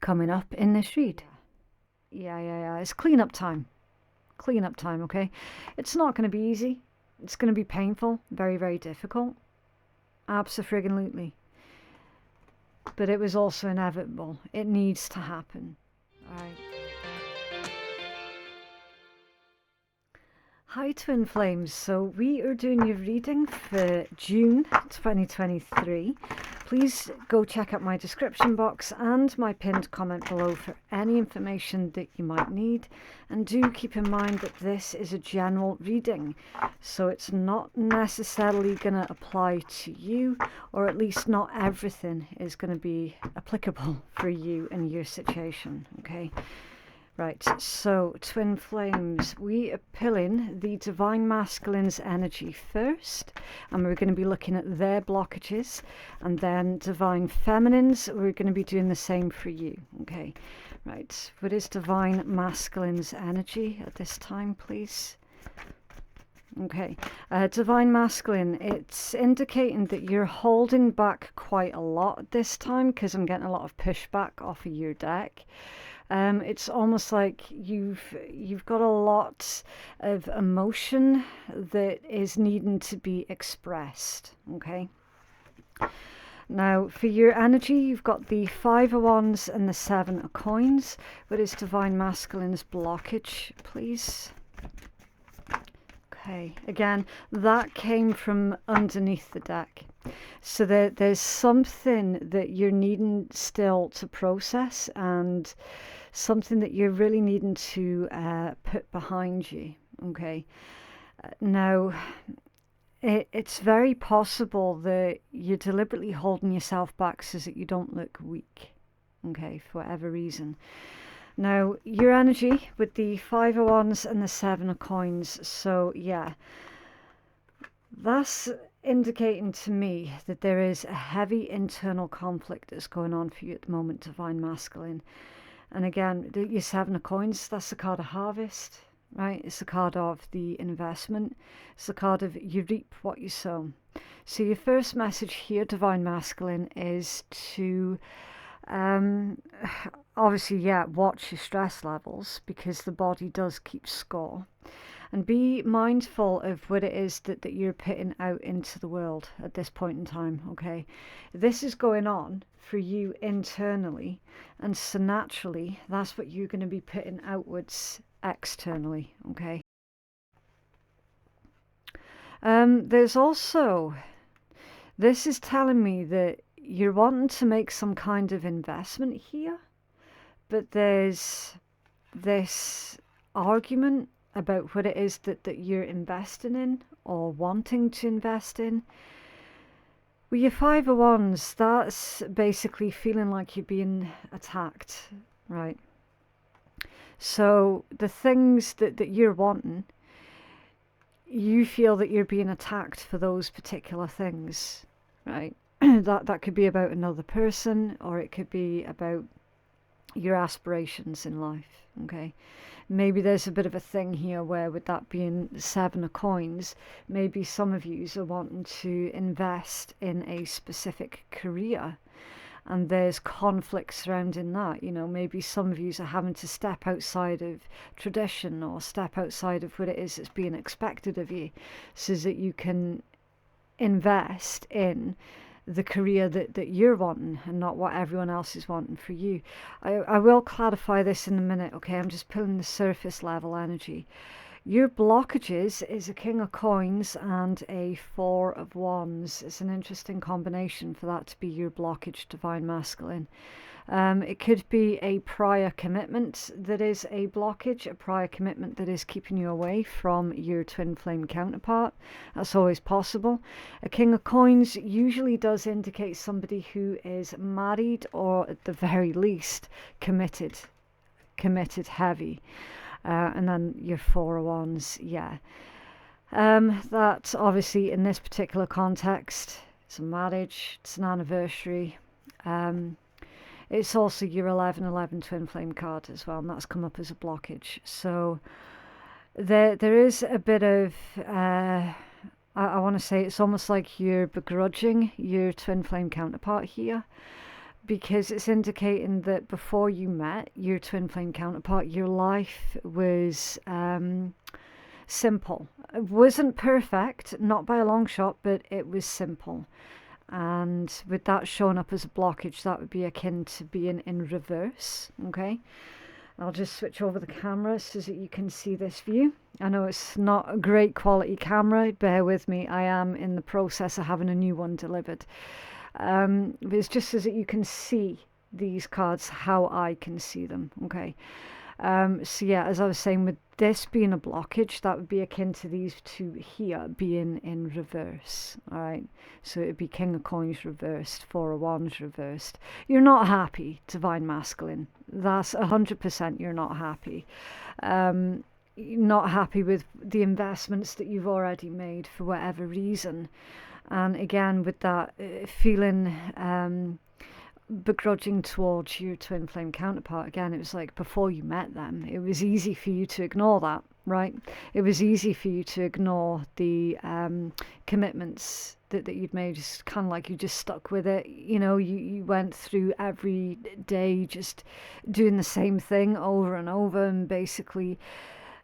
coming up in this read. Yeah. It's clean-up time. Clean-up time, okay? It's not going to be easy. It's going to be painful. Very, very difficult. Abso-friggin-lutely. But it was also inevitable. It needs to happen. All right. Hi Twin Flames, so we are doing your reading for June 2023. Please go check out my description box and my pinned comment below for any information that you might need. And do keep in mind that this is a general reading, so it's not necessarily going to apply to you, or at least not everything is going to be applicable for you and your situation, okay? Right, so Twin Flames, we are pulling the Divine Masculine's energy first, and we're going to be looking at their blockages, and then Divine Feminine's, we're going to be doing the same for you, okay? Right, what is Divine Masculine's energy at this time, please? Okay, Divine Masculine, it's indicating that you're holding back quite a lot at this time, because I'm getting a lot of pushback off of your deck. It's almost like you've got a lot of emotion that is needing to be expressed, okay? Now, for your energy, you've got the 5 of Wands and the 7 of Coins. What is Divine Masculine's blockage, please? Okay, again, that came from underneath the deck. So there's something that you're needing still to process, and something that you're really needing to put behind you, okay? Now, it's very possible that you're deliberately holding yourself back so that you don't look weak, okay, for whatever reason. Now, your energy with the 5 of Wands and the 7 of Coins, so yeah, that's indicating to me that there is a heavy internal conflict that's going on for you at the moment, Divine Masculine. And again, your 7 of Coins, that's the card of harvest, right? It's the card of the investment. It's the card of you reap what you sow. So your first message here, Divine Masculine, is to obviously, yeah, watch your stress levels, because the body does keep score. And be mindful of what it is that you're putting out into the world at this point in time, okay? This is going on for you internally, and so naturally, that's what you're going to be putting outwards externally, okay? There's also, this is telling me that you're wanting to make some kind of investment here, but there's this argument about what it is that you're investing in or wanting to invest in. With your 5 of Wands, that's basically feeling like you're being attacked, right? So the things that you're wanting, you feel that you're being attacked for those particular things, right? That could be about another person, or it could be about your aspirations in life, okay? Maybe there's a bit of a thing here where, with that being 7 of Coins, maybe some of you are wanting to invest in a specific career, and there's conflict surrounding that. You know, maybe some of you are having to step outside of tradition, or step outside of what it is that's being expected of you, so that you can invest in the career that you're wanting, and not what everyone else is wanting for you. I will clarify this in a minute, okay? I'm just pulling the surface level energy. Your blockages is a King of Coins and a 4 of Wands. It's an interesting combination for that to be your blockage, Divine Masculine. It could be a prior commitment that is a blockage, a prior commitment that is keeping you away from your twin flame counterpart. That's always possible. A King of Coins usually does indicate somebody who is married, or at the very least committed heavy. And then your 4 of Wands, yeah. That obviously in this particular context, it's a marriage, it's an anniversary. It's also your 11/11 twin flame card as well, and that's come up as a blockage. So there is a bit of, I want to say, it's almost like you're begrudging your twin flame counterpart here. because it's indicating that before you met your twin flame counterpart, your life was simple. It wasn't perfect, not by a long shot, but it was simple. And with that showing up as a blockage, that would be akin to being in reverse. Okay, I'll just switch over the camera so that you can see this view. I know it's not a great quality camera, bear with me, I am in the process of having a new one delivered. But it's just so that you can see these cards how I can see them. Okay, so yeah, as I was saying, with this being a blockage, that would be akin to these two here being in reverse. All right, so it would be King of Coins reversed, Four of Wands reversed. You're not happy, Divine Masculine. That's 100% you're not happy. Not happy with the investments that you've already made for whatever reason. And again, with that feeling begrudging towards your twin flame counterpart, again, it was like before you met them, it was easy for you to ignore that, right? It was easy for you to ignore the commitments that you'd made. Just kind of like you just stuck with it. You know, you went through every day just doing the same thing over and over, and basically,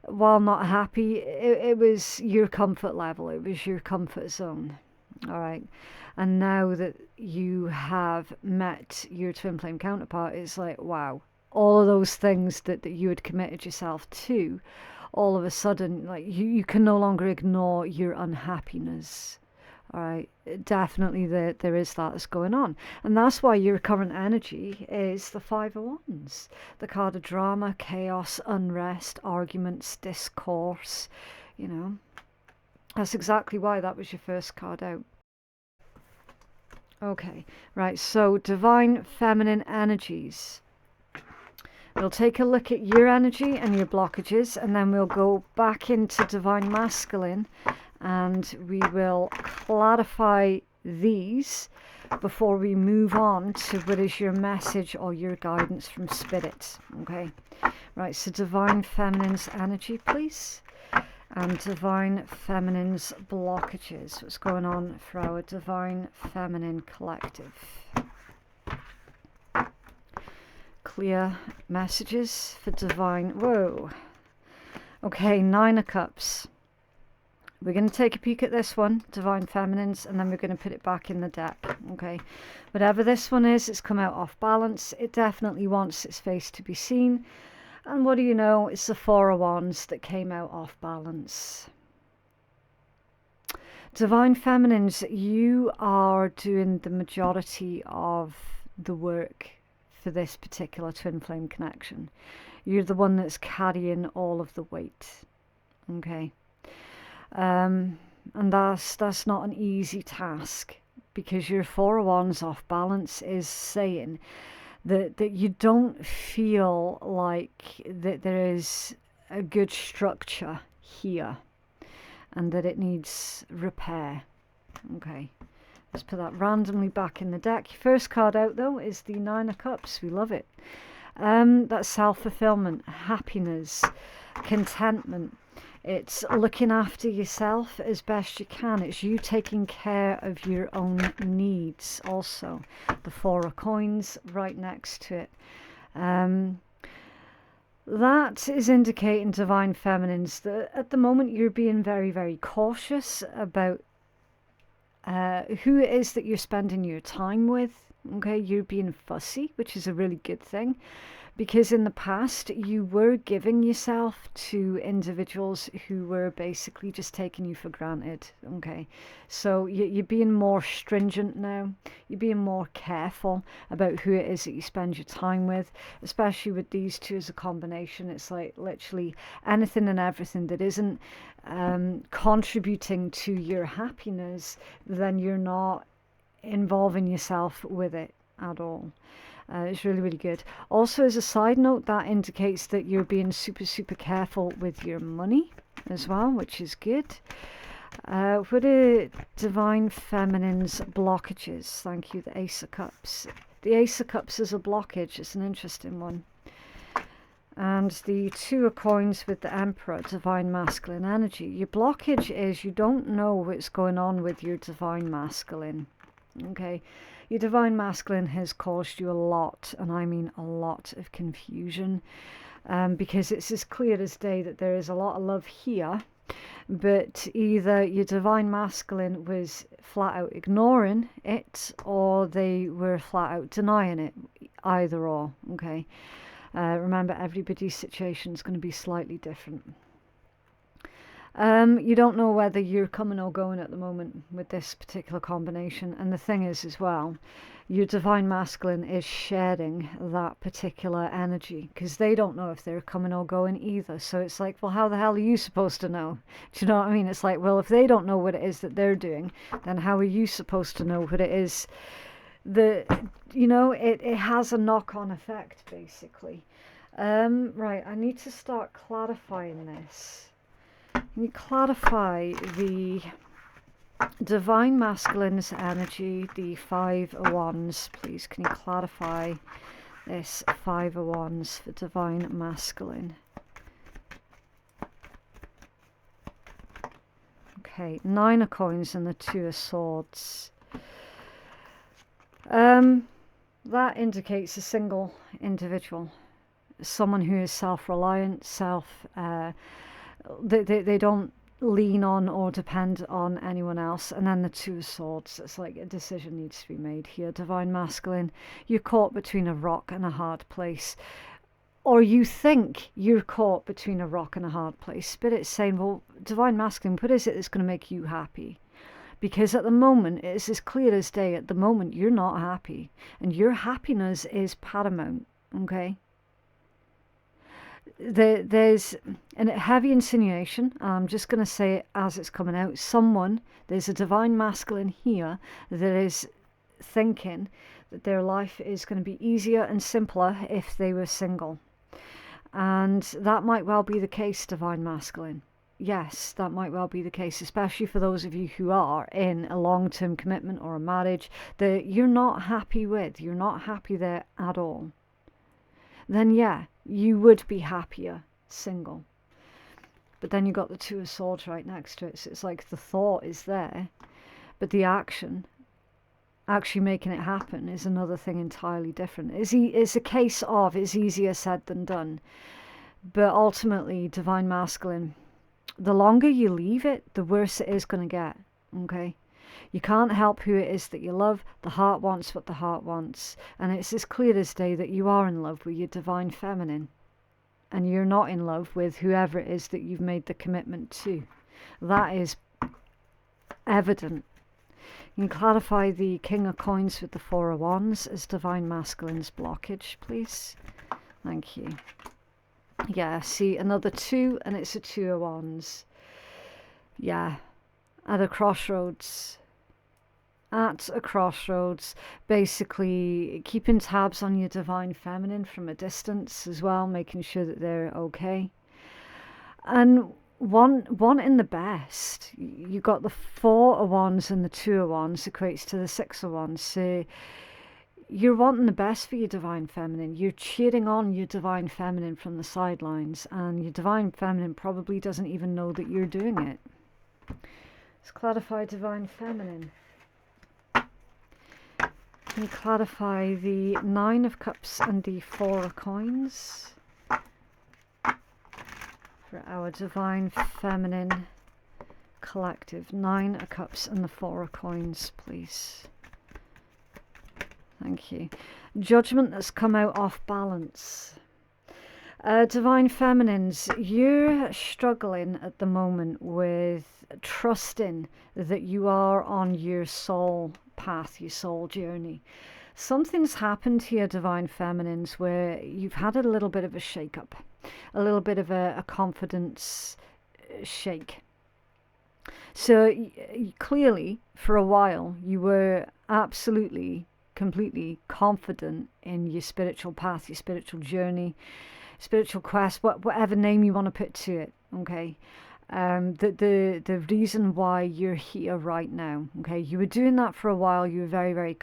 while not happy, it was your comfort level, it was your comfort zone. All right, and now that you have met your twin flame counterpart, it's like, wow, all of those things that you had committed yourself to, all of a sudden, like you can no longer ignore your unhappiness. All right, definitely there is that that's going on, and that's why your current energy is the Five of Wands, the card of drama, chaos, unrest, arguments, discourse. You know, that's exactly why that was your first card out. Okay, right, so divine feminine energies. We'll take a look at your energy and your blockages, and then we'll go back into divine masculine, and we will clarify these before we move on to what is your message or your guidance from spirit. Okay, right, so divine feminine's energy, please. And divine feminine's blockages. What's going on for our divine feminine collective? Clear messages for divine. Whoa. Okay, Nine of Cups. We're going to take a peek at this one, divine feminines, and then we're going to put it back in the deck. Okay, whatever this one is, it's come out off balance. It definitely wants its face to be seen. And what do you know? It's the Four of Wands that came out off balance. Divine feminines, you are doing the majority of the work for this particular twin flame connection. You're the one that's carrying all of the weight. Okay. And that's not an easy task, because your Four of Wands off balance is saying that you don't feel like that there is a good structure here, and that it needs repair. Okay, let's put that randomly back in the deck. Your first card out though is the Nine of Cups. We love it. That's self-fulfillment, happiness, contentment. It's looking after yourself as best you can. It's you taking care of your own needs also. The Four of Coins right next to it. That is indicating, divine feminines, that at the moment you're being very, very cautious about who it is that you're spending your time with. Okay, you're being fussy, which is a really good thing. Because in the past, you were giving yourself to individuals who were basically just taking you for granted. Okay, so you're being more stringent now. You're being more careful about who it is that you spend your time with, especially with these two as a combination. It's like literally anything and everything that isn't contributing to your happiness, then you're not involving yourself with it at all. It's really, really good. Also, as a side note, that indicates that you're being super, super careful with your money as well, which is good. What are divine feminine's blockages? Thank you, the Ace of Cups. The Ace of Cups is a blockage. It's an interesting one. And the Two of Coins with the Emperor, divine masculine energy. Your blockage is you don't know what's going on with your divine masculine. Okay, your divine masculine has caused you a lot, and I mean a lot of confusion, because it's as clear as day that there is a lot of love here, but either your divine masculine was flat out ignoring it, or they were flat out denying it, either or. Okay, remember, everybody's situation is going to be slightly different. You don't know whether you're coming or going at the moment with this particular combination. And the thing is as well, your divine masculine is sharing that particular energy, because they don't know if they're coming or going either. So it's like, well, how the hell are you supposed to know? Do you know what I mean? It's like, well, if they don't know what it is that they're doing, then how are you supposed to know what it is? It has a knock-on effect, basically. Right, I need to start clarifying this. Can you clarify the divine masculine's energy, the 5 of Wands, please? Can you clarify this 5 of Wands for divine masculine? Okay, 9 of Coins and the 2 of Swords. That indicates a single individual, someone who is self-reliant, they don't lean on or depend on anyone else. And then the 2 of Swords, it's like a decision needs to be made here. Divine masculine, you're caught between a rock and a hard place, or you think you're caught between a rock and a hard place. Spirit's saying, well, divine masculine, what is it that's going to make you happy? Because at the moment, it's as clear as day, at the moment you're not happy, and your happiness is paramount. Okay, there's a heavy insinuation. I'm just going to say it as it's coming out. There's a divine masculine here that is thinking that their life is going to be easier and simpler if they were single. And that might well be the case, divine masculine. Yes, that might well be the case, especially for those of you who are in a long-term commitment or a marriage that you're not happy with. You're not happy there at all. Then yeah, you would be happier single. But then you got the 2 of Swords right next to it. So it's like the thought is there, but the action, actually making it happen, is another thing entirely different. It's a case of it's easier said than done. But ultimately, divine masculine, the longer you leave it, the worse it is going to get. Okay? You can't help who it is that you love. The heart wants what the heart wants. And it's as clear as day that you are in love with your divine feminine. And you're not in love with whoever it is that you've made the commitment to. That is evident. You can clarify the King of Coins with the 4 of Wands as divine masculine's blockage, please. Thank you. Yeah, see, another 2, and it's a 2 of Wands. Yeah, at a crossroads. At a crossroads, basically keeping tabs on your divine feminine from a distance as well, making sure that they're okay. And wanting the best. You got the 4 of Wands and the 2 of Wands equates to the 6 of Wands. So you're wanting the best for your divine feminine. You're cheering on your divine feminine from the sidelines, and your divine feminine probably doesn't even know that you're doing it. Let's clarify divine feminine. Can you clarify the 9 of Cups and the 4 of Coins for our divine feminine collective? 9 of Cups and the 4 of Coins, please. Thank you. Judgment that's come out off balance. Divine feminines, you're struggling at the moment with trusting that you are on your soul path, your soul journey. Something's happened here, divine feminines, where you've had a little bit of a shake-up, a little bit of a confidence shake. So clearly, for a while, you were absolutely, completely confident in your spiritual path, your spiritual journey, spiritual quest, whatever name you want to put to it. Okay. The reason why you're here right now. Okay, you were doing that for a while. You were very, very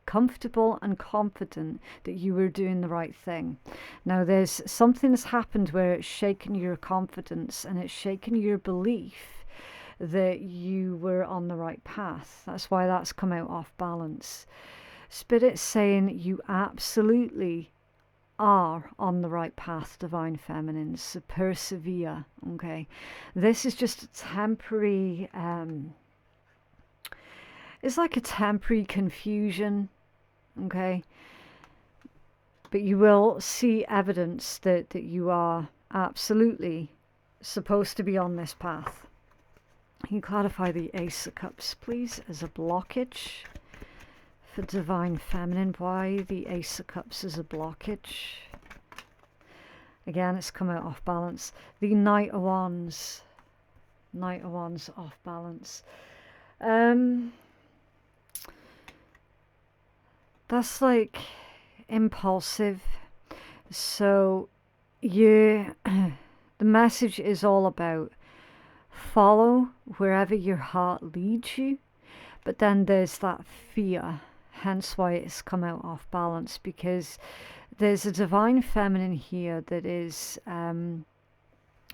comfortable and confident that you were doing the right thing. Now there's something that's happened where it's shaken your confidence and it's shaken your belief that you were on the right path. That's why that's come out off balance. Spirit's saying you absolutely are on the right path, Divine Feminines. So persevere, okay? This is just a temporary, it's like a temporary confusion, okay? But you will see evidence that you are absolutely supposed to be on this path. Can you clarify the Ace of Cups, please, as a blockage for Divine Feminine? Why the Ace of Cups is a blockage? Again, it's come out off balance. The Knight of Wands. Knight of Wands off balance. That's like impulsive. So the message is all about follow wherever your heart leads you. But then there's that fear, hence why it's come out off balance, because there's a Divine Feminine here that is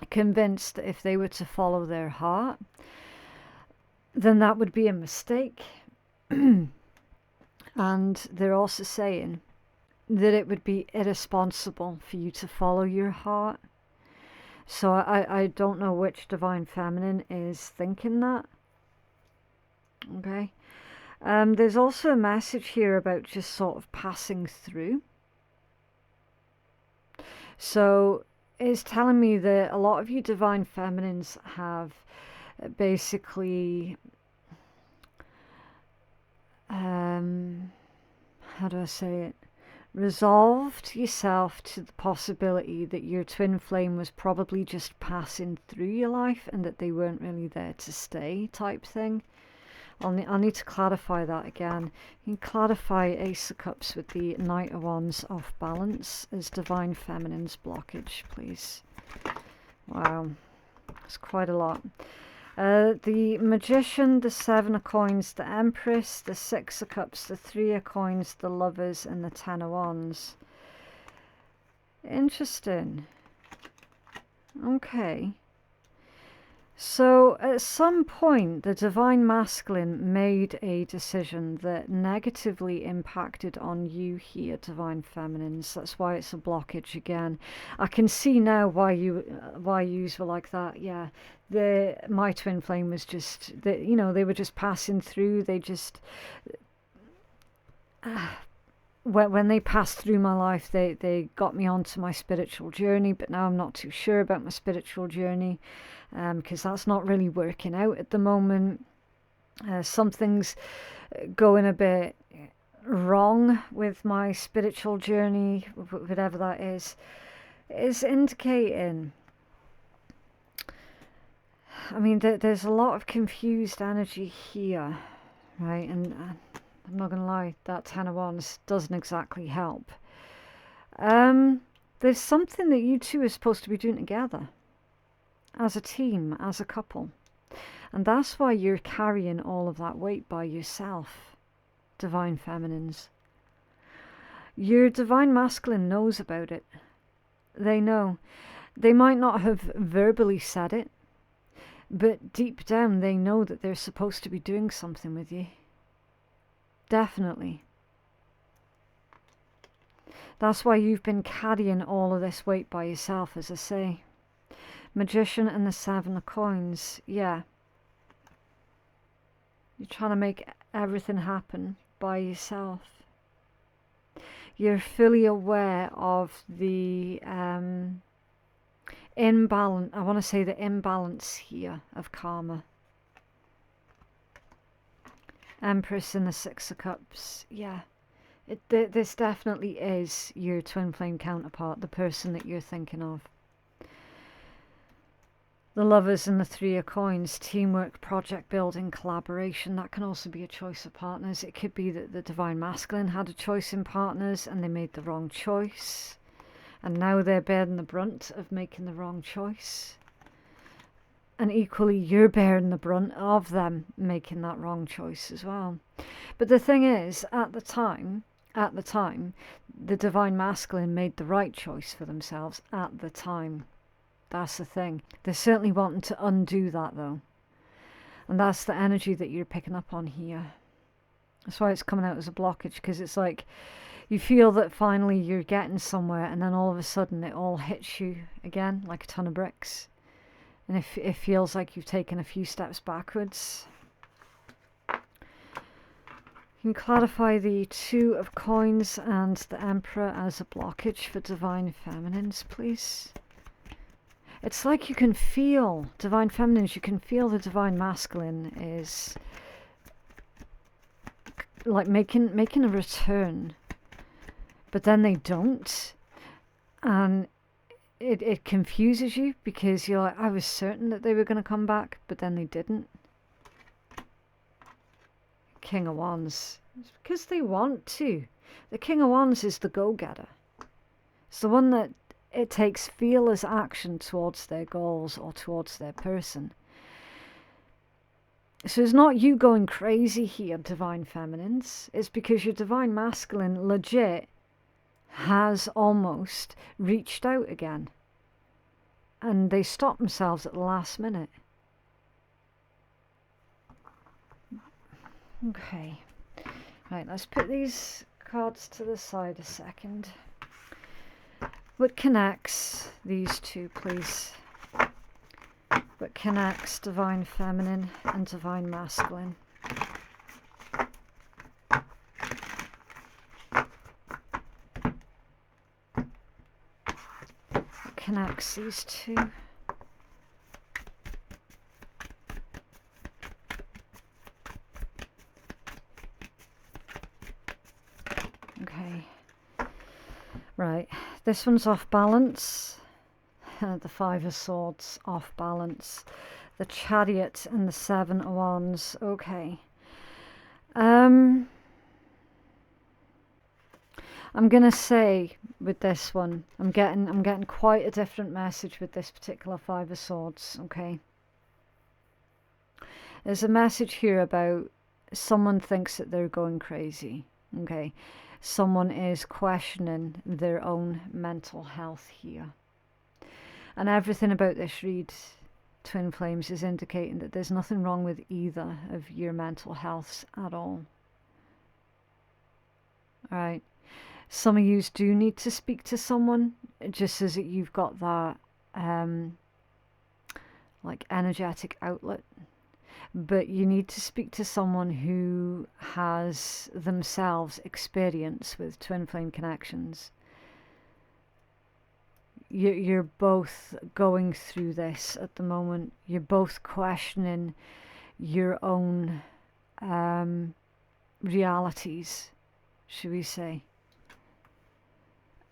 convinced that if they were to follow their heart, then that would be a mistake. And they're also saying that it would be irresponsible for you to follow your heart. So I don't know which Divine Feminine is thinking that. Okay. There's also a message here about just sort of passing through. So it's telling me that a lot of you Divine Feminines have basically, how do I say it? Resolved yourself to the possibility that your twin flame was probably just passing through your life and that they weren't really there to stay, type thing. I'll need to clarify that again. You can clarify Ace of Cups with the Knight of Wands off balance as Divine Feminine's blockage, please. Wow, that's quite a lot. The Magician, the Seven of Coins, the Empress, the Six of Cups, the Three of Coins, the Lovers, and the Ten of Wands. Interesting. Okay. So at some point, the Divine Masculine made a decision that negatively impacted on you here, Divine Feminines. That's why it's a blockage again. I can see now why yous were like that. Yeah, my twin flame was just, they were just passing through. They just, when they passed through my life, they got me onto my spiritual journey. But now I'm not too sure about my spiritual journey. Because that's not really working out at the moment. Something's going a bit wrong with my spiritual journey, whatever that is. It's indicating, I mean, there's a lot of confused energy here, right? And I'm not going to lie, that Ten of Wands doesn't exactly help. There's something that you two are supposed to be doing together. As a team, as a couple. And that's why you're carrying all of that weight by yourself, Divine Feminines. Your Divine Masculine knows about it. They know. They might not have verbally said it, but deep down they know that they're supposed to be doing something with you. Definitely. That's why you've been carrying all of this weight by yourself, as I say. Magician and the Seven of Coins, yeah. You're trying to make everything happen by yourself. You're fully aware of the imbalance, I want to say the imbalance here of karma. Empress and the Six of Cups, yeah. This definitely is your twin flame counterpart, the person that you're thinking of. The Lovers and the Three of Coins, teamwork, project building, collaboration. That can also be a choice of partners. It could be that the Divine Masculine had a choice in partners and they made the wrong choice. And now they're bearing the brunt of making the wrong choice. And equally, you're bearing the brunt of them making that wrong choice as well. But the thing is, at the time, the Divine Masculine made the right choice for themselves at the time. That's the thing. They're certainly wanting to undo that, though. And that's the energy that you're picking up on here. That's why it's coming out as a blockage, because it's like you feel that finally you're getting somewhere, and then all of a sudden it all hits you again like a ton of bricks. And it feels like you've taken a few steps backwards. You can clarify the Two of Coins and the Emperor as a blockage for Divine Feminines, please. It's like you can feel, Divine Feminines, you can feel the Divine Masculine is like making a return, but then they don't. And it confuses you, because you're like, I was certain that they were going to come back, but then they didn't. King of Wands. It's because they want to. The King of Wands is the go-getter. It's the one that it takes fearless action towards their goals or towards their person. So it's not you going crazy here, Divine Feminines. It's because your Divine Masculine legit has almost reached out again. And they stopped themselves at the last minute. Okay. Right, let's put these cards to the side a second. What connects these two, please? What connects Divine Feminine and Divine Masculine? What connects these two? Okay. Right, this one's off balance. The Five of Swords off balance. The Chariot and the Seven of Wands. Okay. I'm gonna say with this one, I'm getting quite a different message with this particular Five of Swords. Okay. There's a message here about someone thinks that they're going crazy. Okay. Someone is questioning their own mental health here. And everything about this read, Twin Flames, is indicating that there's nothing wrong with either of your mental healths at all. Alright. Some of you do need to speak to someone, just as you've got that like energetic outlet. But you need to speak to someone who has themselves experience with twin flame connections. You're both going through this at the moment. You're both questioning your own realities, should we say.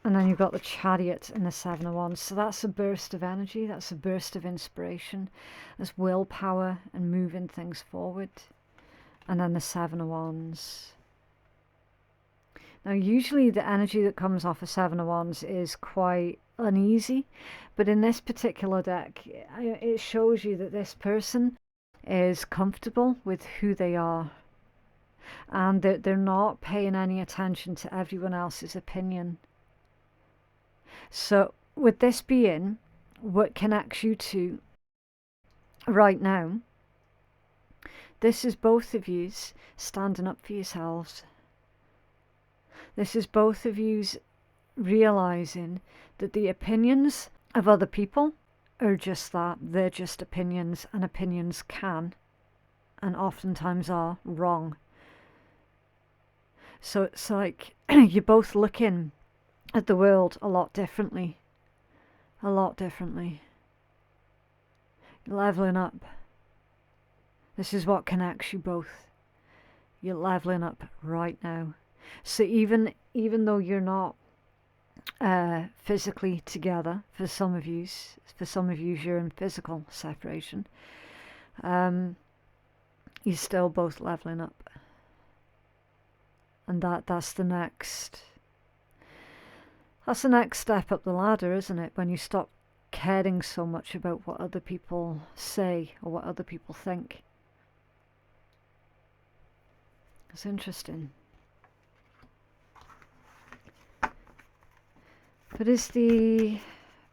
And then you've got the Chariot and the Seven of Wands. So that's a burst of energy. That's a burst of inspiration. There's willpower and moving things forward. And then the Seven of Wands. Now, usually the energy that comes off a Seven of Wands is quite uneasy. But in this particular deck, it shows you that this person is comfortable with who they are. And they're not paying any attention to everyone else's opinion. So with this being what connects you to right now, this is both of yous standing up for yourselves. This is both of yous realizing that the opinions of other people are just that. They're just opinions, and opinions can and oftentimes are wrong. So it's like you're both looking at the world a lot differently. A lot differently. You're leveling up. This is what connects you both. You're leveling up right now. So even though you're not physically together, for some of you you're in physical separation, you're still both leveling up. And that's the next step up the ladder, isn't it? When you stop caring so much about what other people say or what other people think. It's interesting. What is the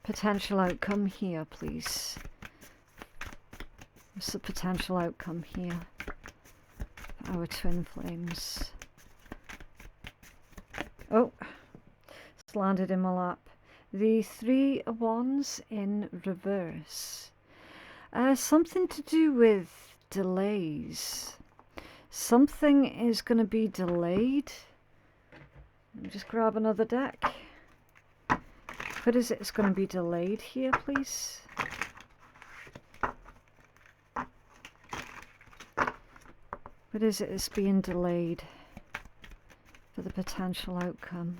potential outcome here, please? What's the potential outcome here for our twin flames? Oh, it's landed in my lap. The Three of Wands in reverse. Something to do with delays. Something is going to be delayed. Let me just grab another deck. What is it? It's going to be delayed here, please. What is it? It's being delayed for the potential outcome.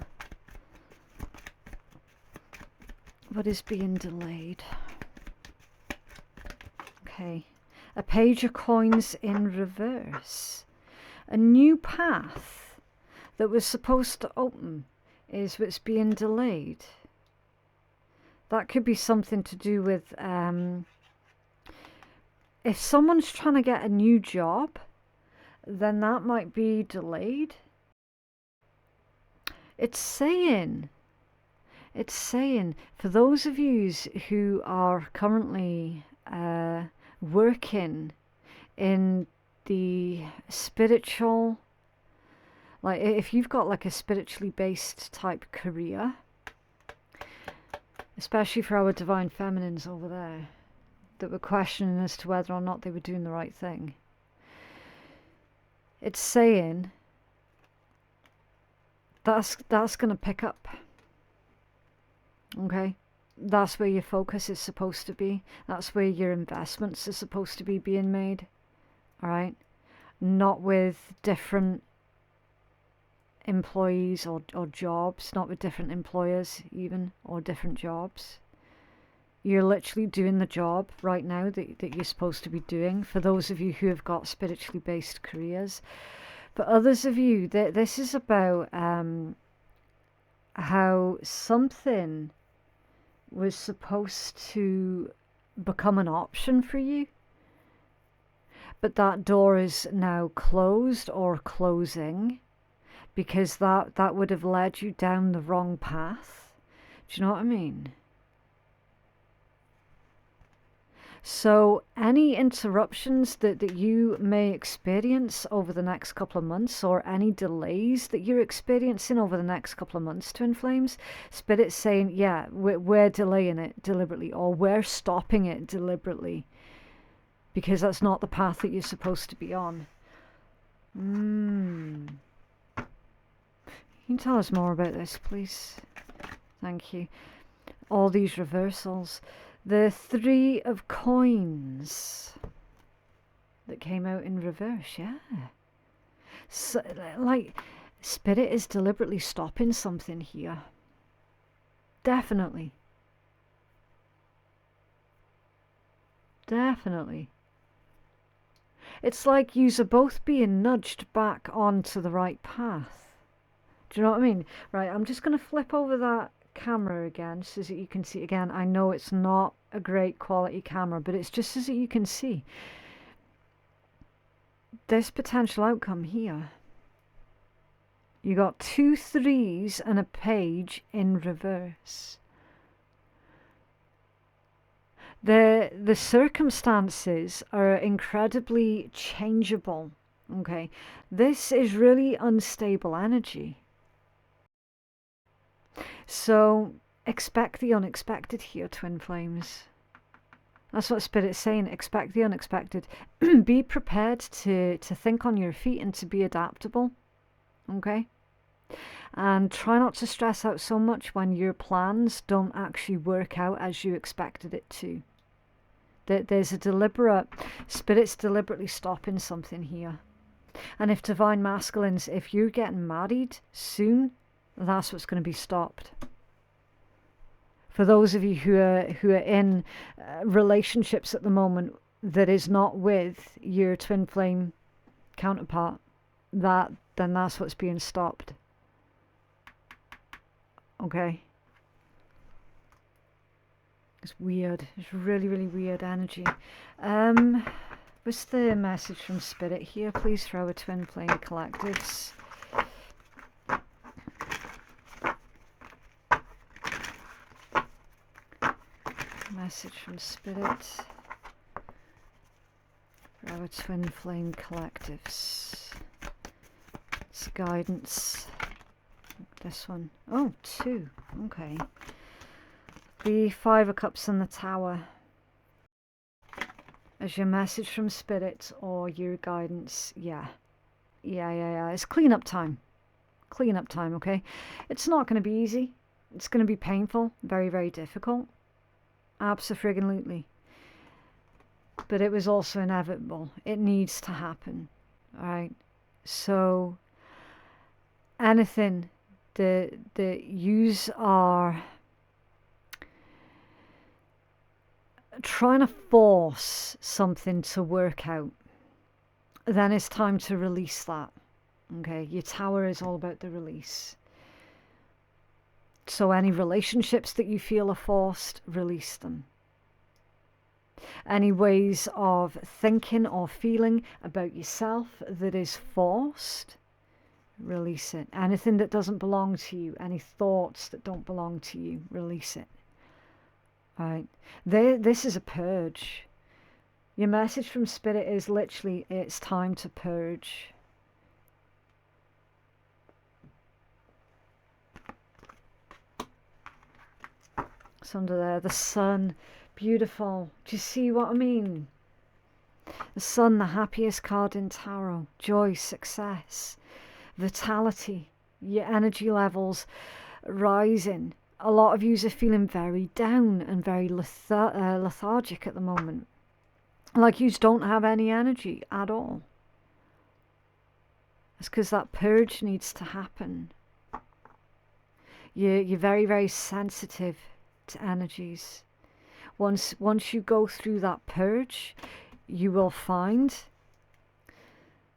What is being delayed? Okay. A Page of Coins in reverse. A new path that was supposed to open is what's being delayed. That could be something to do with if someone's trying to get a new job, then that might be delayed. It's saying for those of you who are currently working in the spiritual, like if you've got like a spiritually based type career, especially for our divine feminines over there that were questioning as to whether or not they were doing the right thing. It's saying that's going to pick up. Okay? That's where your focus is supposed to be. That's where your investments are supposed to be being made. Alright? Not with different employees or jobs, not with different employers even, or different jobs. You're literally doing the job right now that you're supposed to be doing, for those of you who have got spiritually based careers. For others of you, this is about how something was supposed to become an option for you, but that door is now closed or closing, because that would have led you down the wrong path. Do you know what I mean? So any interruptions that you may experience over the next couple of months, or any delays that you're experiencing over the next couple of months, Twin Flames, Spirit's saying, yeah, we're delaying it deliberately, or we're stopping it deliberately, because that's not the path that you're supposed to be on. Can you tell us more about this, please? Thank you. All these reversals. The Three of Coins that came out in reverse, yeah. So, like, Spirit is deliberately stopping something here. Definitely. Definitely. It's like yous are both being nudged back onto the right path. Do you know what I mean? Right, I'm just going to flip over that camera again so that you can see again. I know it's not a great quality camera, but it's just so that you can see this potential outcome here. You got 2 3s and a page in reverse. The circumstances are incredibly changeable. Okay, this is really unstable energy. So expect the unexpected here, Twin Flames. That's what Spirit's saying. Expect the unexpected. Be prepared to think on your feet and to be adaptable. Okay? And try not to stress out so much when your plans don't actually work out as you expected it to. There's a deliberate... Spirit's deliberately stopping something here. And if Divine Masculines, if you're getting married soon, that's what's going to be stopped. For those of you who are in relationships at the moment that is not with your twin flame counterpart, then that's what's being stopped. Okay. It's weird. It's really, really weird energy. What's the message from Spirit here, please, for our twin flame collectives? Message from Spirit. our twin flame collectives. It's guidance. This one. Oh, 2. Okay. The 5 of Cups and the Tower. As your message from Spirit or your guidance. Yeah. It's clean up time. Clean up time, okay? It's not going to be easy. It's going to be painful. Very, very difficult. Abso-friggin-lutely. But it was also inevitable. It needs to happen. Alright? So, anything that yous are trying to force something to work out, then it's time to release that. Okay, your Tower is all about the release. So any relationships that you feel are forced, release them. Any ways of thinking or feeling about yourself that is forced, release it. Anything that doesn't belong to you, any thoughts that don't belong to you, release it. Right? This is a purge. Your message from Spirit is literally, it's time to purge. It's under there, the Sun, beautiful. Do you see what I mean? The Sun, the happiest card in Tarot. Joy, success, vitality, your energy levels rising. A lot of you are feeling very down and very lethargic at the moment. Like you don't have any energy at all. It's because that purge needs to happen. You're very, very sensitive to energies. Once you go through that purge, you will find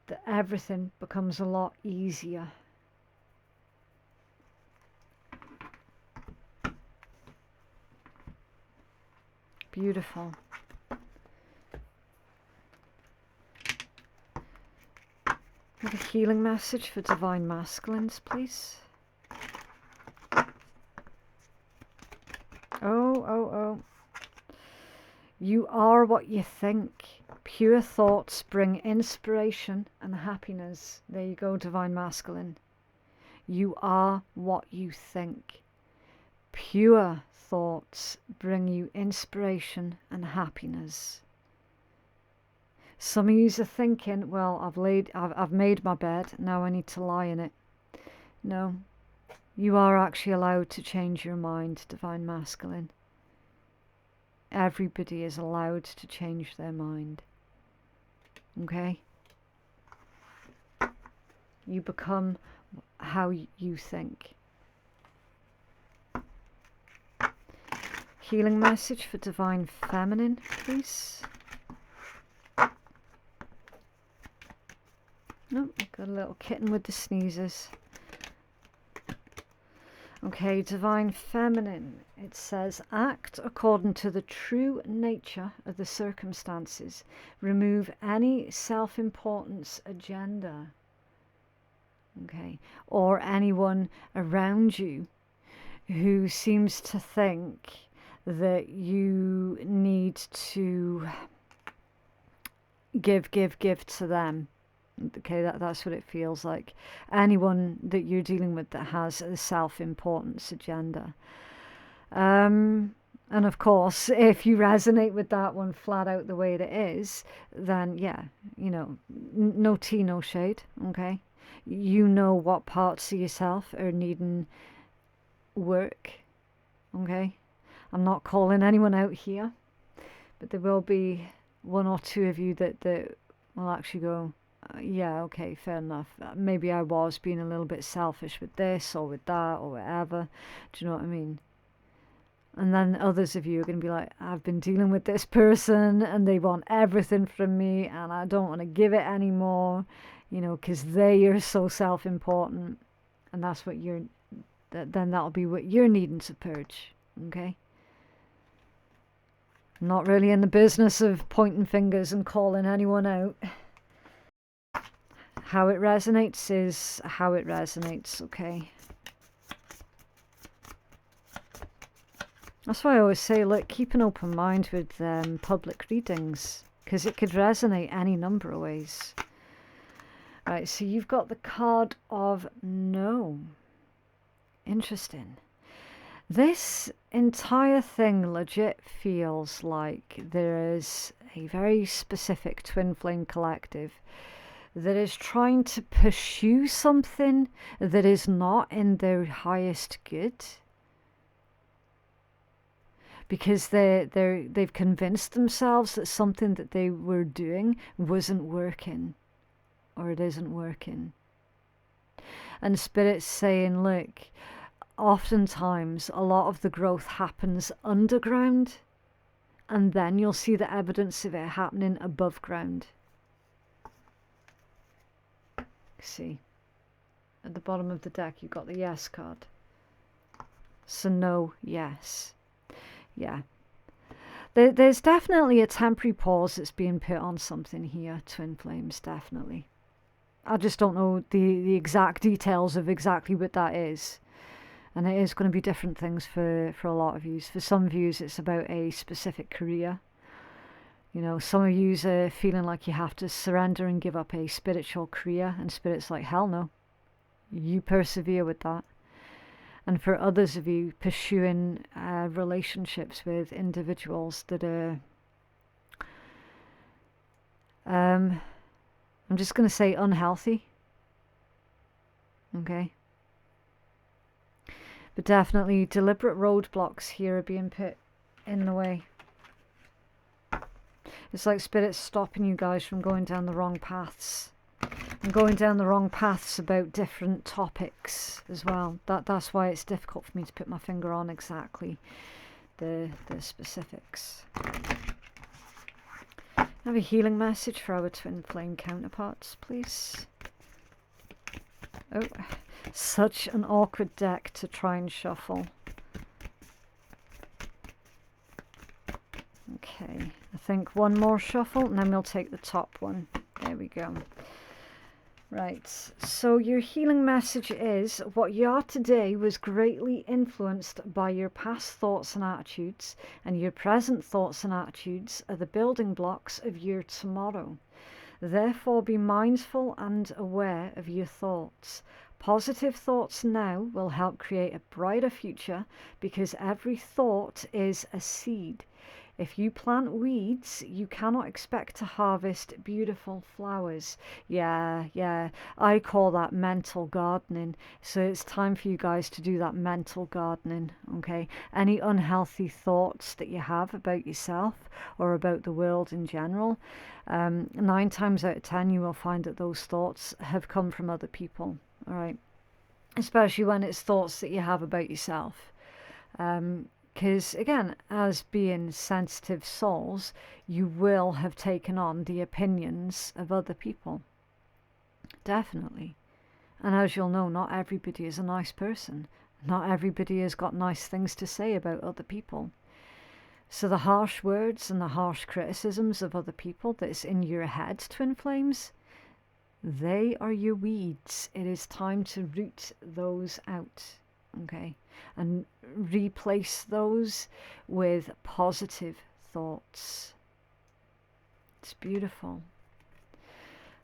that everything becomes a lot easier. Beautiful. Have a healing message for Divine Masculines, please. Oh. You are what you think. Pure thoughts bring inspiration and happiness. There you go, Divine Masculine. You are what you think. Pure thoughts bring you inspiration and happiness. Some of you are thinking, well, I've made my bed, now I need to lie in it. No, you are actually allowed to change your mind, Divine Masculine. Everybody is allowed to change their mind. Okay? You become how you think. Healing message for Divine Feminine, please. Oh, got a little kitten with the sneezes. Okay, Divine Feminine. It says, act according to the true nature of the circumstances. Remove any self-importance agenda. Okay, or anyone around you who seems to think that you need to give to them. Okay, that's what it feels like. Anyone that you're dealing with that has a self-importance agenda. And of course, if you resonate with that one flat out the way it is, then yeah, you know, no tea, no shade, okay? You know what parts of yourself are needing work, okay? I'm not calling anyone out here, but there will be one or two of you that will actually go, yeah, okay, fair enough. Maybe I was being a little bit selfish with this or with that or whatever. Do you know what I mean? And then others of you are going to be like, I've been dealing with this person and they want everything from me and I don't want to give it anymore, you know, because they are so self-important. And that's what then that'll be what you're needing to purge, okay? I'm not really in the business of pointing fingers and calling anyone out. How it resonates is how it resonates, okay? That's why I always say, look, keep an open mind with public readings, because it could resonate any number of ways. Right, so you've got the card of no. Interesting. This entire thing legit feels like there is a very specific twin flame collective that is trying to pursue something that is not in their highest good, because they've convinced themselves that something that they were doing wasn't working, or it isn't working. And Spirit's saying, look, oftentimes a lot of the growth happens underground, and then you'll see the evidence of it happening above ground. See, at the bottom of the deck you've got the yes card. So no, yes. Yeah. There's definitely a temporary pause that's being put on something here, twin flames, definitely. I just don't know the exact details of exactly what that is. And it is going to be different things for a lot of yous. For some of yous, it's about a specific career. You know, some of yous are feeling like you have to surrender and give up a spiritual career. And Spirit's like, hell no. You persevere with that. And for others of you, pursuing relationships with individuals that are... I'm just going to say unhealthy. Okay. But definitely deliberate roadblocks here are being put in the way. It's like Spirit's stopping you guys from going down the wrong paths. And going down the wrong paths about different topics as well. That's why it's difficult for me to put my finger on exactly the specifics. Have a healing message for our twin flame counterparts, please. Oh, such an awkward deck to try and shuffle. Okay, I think one more shuffle and then we'll take the top one. There we go. Right, so your healing message is, what you are today was greatly influenced by your past thoughts and attitudes, and your present thoughts and attitudes are the building blocks of your tomorrow. Therefore, be mindful and aware of your thoughts. Positive thoughts now will help create a brighter future, because every thought is a seed. If you plant weeds, you cannot expect to harvest beautiful flowers. Yeah, I call that mental gardening. So it's time for you guys to do that mental gardening, okay? Any unhealthy thoughts that you have about yourself or about the world in general, 9 times out of 10 you will find that those thoughts have come from other people, all right? Especially when it's thoughts that you have about yourself. Because, again, as being sensitive souls, you will have taken on the opinions of other people. Definitely. And as you'll know, not everybody is a nice person. Not everybody has got nice things to say about other people. So the harsh words and the harsh criticisms of other people that's in your head, twin flames, they are your weeds. It is time to root those out. Okay, and replace those with positive thoughts. It's beautiful.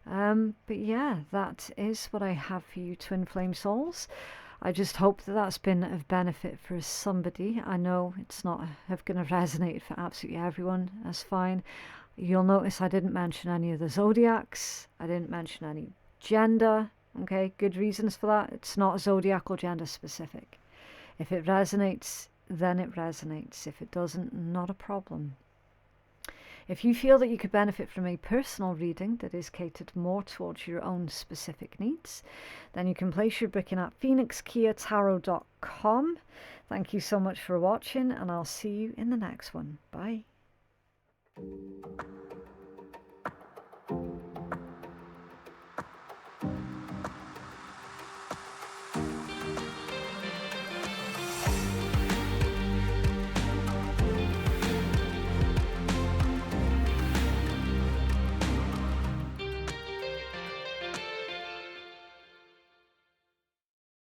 But yeah, that is what I have for you, twin flame souls. I just hope that that's been of benefit for somebody. I know it's not going to resonate for absolutely everyone. That's fine. You'll notice I didn't mention any of the zodiacs. I didn't mention any gender. Okay, good reasons for that. It's not zodiac or gender specific. If it resonates, then it resonates. If it doesn't, not a problem. If you feel that you could benefit from a personal reading that is catered more towards your own specific needs, then you can place your booking at phoenixkeiatarot.com. Thank you so much for watching, and I'll see you in the next one. Bye.